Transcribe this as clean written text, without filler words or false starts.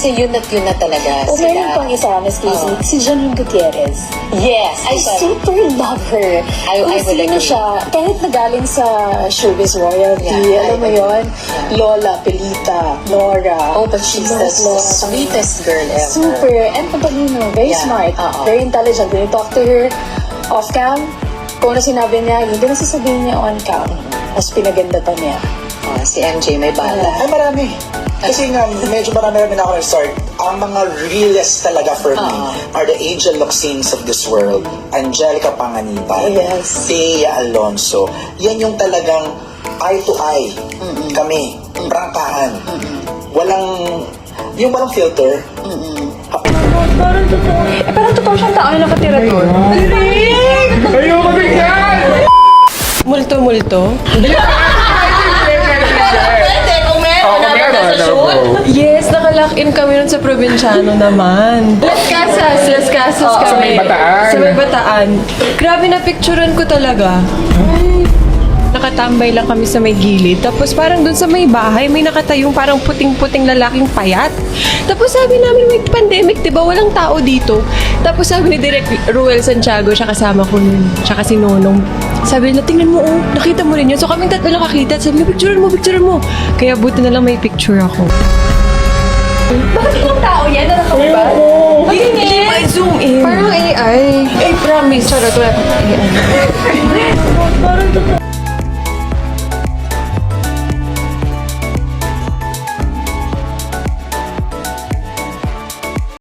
kasi yun na talaga O sila. meron pang isa, Miss Casey, si Janine Gutierrez. Yes, I super love her. I would agree. Siya, kahit nagaling sa showbiz royalty, Yeah, alam mo yun, Lola, Pelita, Nora. Oh, but she's the sweetest girl ever. Super, and patalino, very Yeah, smart, oo. very intelligent. When you talk to her off-cam, kung ano sinabi niya, hindi na sasabihin niya on-cam. Mas pinaganda pa niya. Oh, si MJ may bala. Ay, marami. Kasi nga, medyo marami na ako na-start. Ang mga realest talaga for me are the Angel Locsins of this world. Angelica Panganiban. Yes. Thea Alonso. Yan yung talagang eye to eye. Kami. Prangkahan. Walang filter. Parang totoo siyang tao na nakatira doon. Ayoko bigyan! Multo-multo? Yes, nakalock in kami nun sa probinsyano naman. Las Casas kami. Sa May Bataan. Sa May Bataan. Grabe na picturean ko talaga. Nakatambay lang kami sa may gilid. Tapos parang dun sa may bahay, may nakatayong parang puting-puting lalaking payat. Tapos sabi namin, may pandemic, diba? Walang tao dito. Tapos sabi ni Direk Ruel Santiago, siya kasama ko nun, tsaka si Nonong. Sabi nila, tingnan mo, oh, nakita mo rin yun. So kaming tatlo lang kakita. Sabi niya, picturean mo. Kaya buti na lang may picture ako. Bakit yung tao yan? Nakakababa? Hindi mo zoom in. Parang AI. Ay, promise. Charot, wala pang AI. Parang totoo.